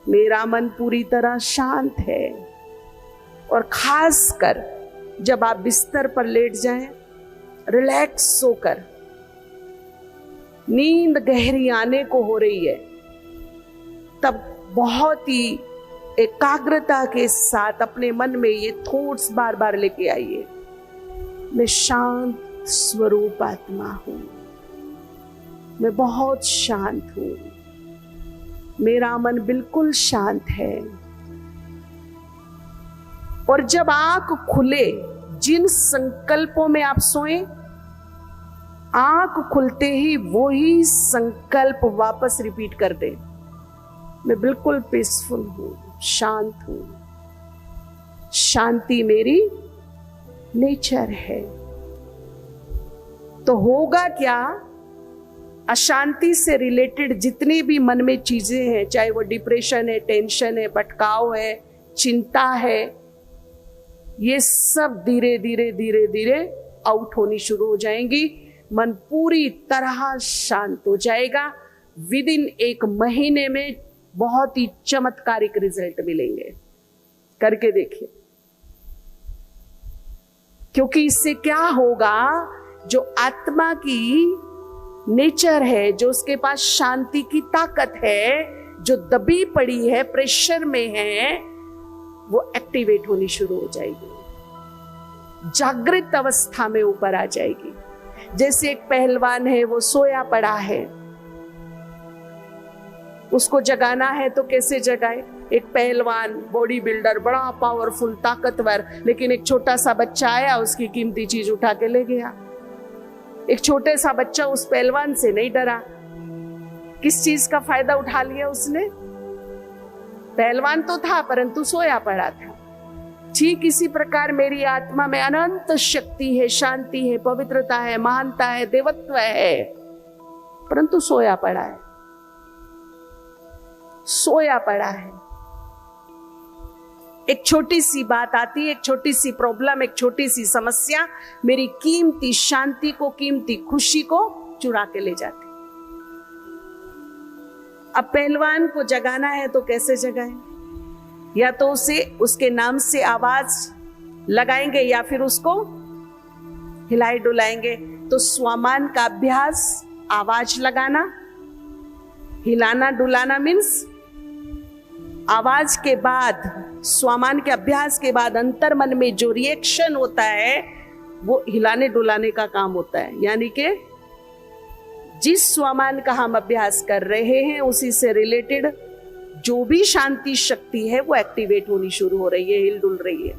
मेरा मन पूरी तरह शांत है। और खासकर जब आप बिस्तर पर लेट जाएं, रिलैक्स होकर, नींद गहरी आने को हो रही है, तब बहुत ही एकाग्रता के साथ अपने मन में ये थॉट्स बार बार लेके आइए, मैं शांत स्वरूप आत्मा हूं, मैं बहुत शांत हूं, मेरा मन बिल्कुल शांत है। और जब आंख खुले, जिन संकल्पों में आप सोए, आंख खुलते ही वही संकल्प वापस रिपीट कर दे, मैं बिल्कुल पीसफुल हूं, शांत हूं, शांति मेरी नेचर है। तो होगा क्या, अशांति से रिलेटेड जितनी भी मन में चीजें हैं, चाहे वो डिप्रेशन है, टेंशन है, भटकाव है, चिंता है, ये सब धीरे धीरे धीरे धीरे आउट होनी शुरू हो जाएंगी। मन पूरी तरह शांत हो जाएगा। विद इन 1 महीने में बहुत ही चमत्कारिक रिजल्ट मिलेंगे। करके देखिए, क्योंकि इससे क्या होगा, जो आत्मा की नेचर है, जो उसके पास शांति की ताकत है, जो दबी पड़ी है, प्रेशर में है, वो एक्टिवेट होनी शुरू हो जाएगी, जागृत अवस्था में ऊपर आ जाएगी। जैसे एक पहलवान है, वो सोया पड़ा है, उसको जगाना है तो कैसे जगाए? एक पहलवान, बॉडी बिल्डर, बड़ा पावरफुल, ताकतवर, लेकिन एक छोटा सा बच्चा आया, उसकी कीमती चीज उठा के ले गया। एक छोटे सा बच्चा उस पहलवान से नहीं डरा, किस चीज का फायदा उठा लिया उसने? पहलवान तो था परंतु सोया पड़ा था। ठीक इसी प्रकार मेरी आत्मा में अनंत शक्ति है, शांति है, पवित्रता है, महानता है, देवत्व है, परंतु सोया पड़ा है, सोया पड़ा है। एक छोटी सी बात आती है, एक छोटी सी प्रॉब्लम, एक छोटी सी समस्या मेरी कीमती शांति को, कीमती खुशी को चुरा के ले जाती। अब पहलवान को जगाना है तो कैसे जगाएं? या तो उसे उसके नाम से आवाज लगाएंगे या फिर उसको हिलाए डुलाएंगे। तो स्वामान का अभ्यास, आवाज लगाना, हिलाना डुलाना मीन्स आवाज के बाद, स्वामान के अभ्यास के बाद अंतर मन में जो रिएक्शन होता है वो हिलाने डुलाने का काम होता है। यानी कि जिस स्वामान का हम अभ्यास कर रहे हैं उसी से रिलेटेड जो भी शांति शक्ति है वो एक्टिवेट होनी शुरू हो रही है, हिलडुल रही है,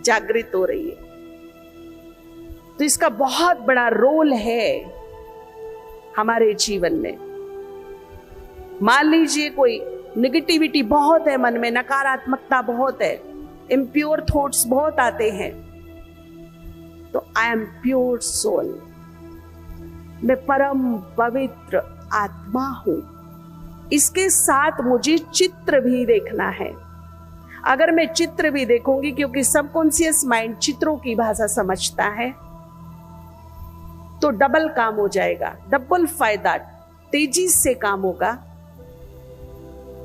जागृत हो रही है। तो इसका बहुत बड़ा रोल है हमारे जीवन में। मान लीजिए कोई निगेटिविटी बहुत है मन में, नकारात्मकता बहुत है, इम्प्योर थॉट्स बहुत आते हैं, तो आई एम प्योर सोल, मैं परम पवित्र आत्मा हूं। इसके साथ मुझे चित्र भी देखना है। अगर मैं चित्र भी देखूंगी, क्योंकि सबकॉन्शियस माइंड चित्रों की भाषा समझता है, तो डबल काम हो जाएगा, डबल फायदा, तेजी से काम होगा।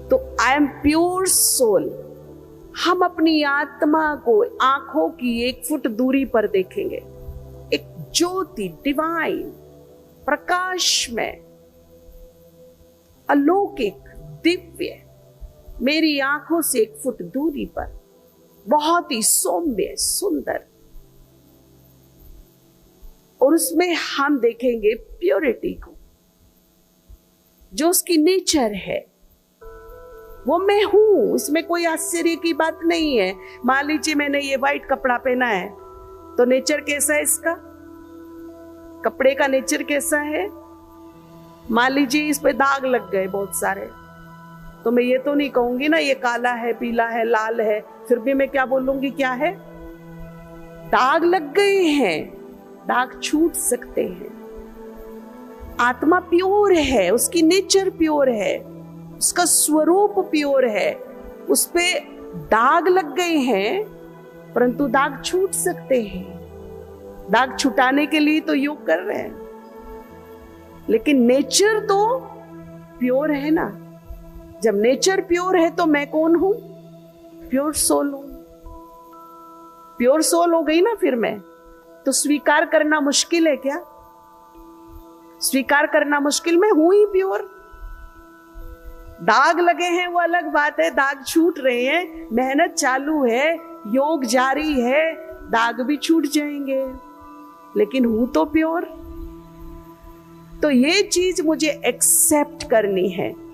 तो आई एम प्योर सोल, हम अपनी आत्मा को आंखों की 1 फुट दूरी पर देखेंगे। एक ज्योति, डिवाइन, प्रकाश में, अलौकिक, दिव्य, मेरी आंखों से 1 फुट दूरी पर, बहुत ही सौम्य, सुंदर, और उसमें हम देखेंगे प्योरिटी को, जो उसकी नेचर है, वो मैं हूं। उसमें कोई आश्चर्य की बात नहीं है। मान लीजिए मैंने ये व्हाइट कपड़ा पहना है, तो नेचर कैसा है इसका? कपड़े का नेचर कैसा है? मान लीजिए इस पे दाग लग गए बहुत सारे, तो मैं ये तो नहीं कहूंगी ना ये काला है, पीला है, लाल है, फिर भी मैं क्या बोलूंगी, क्या है? दाग लग गए हैं, दाग छूट सकते हैं। आत्मा प्योर है, उसकी नेचर प्योर है, उसका स्वरूप प्योर है। उस पे दाग लग गए हैं परंतु दाग छूट सकते हैं। दाग छुटाने के लिए तो योग कर रहे हैं, लेकिन नेचर तो प्योर है ना। जब नेचर प्योर है तो मैं कौन हूं? प्योर सोल हूं। प्योर सोल हो गई ना फिर मैं, तो स्वीकार करना मुश्किल है क्या? स्वीकार करना मुश्किल, मैं हूं ही प्योर। दाग लगे हैं वो अलग बात है, दाग छूट रहे हैं, मेहनत चालू है, योग जारी है, दाग भी छूट जाएंगे, लेकिन हूं तो प्योर। तो ये चीज मुझे एक्सेप्ट करनी है।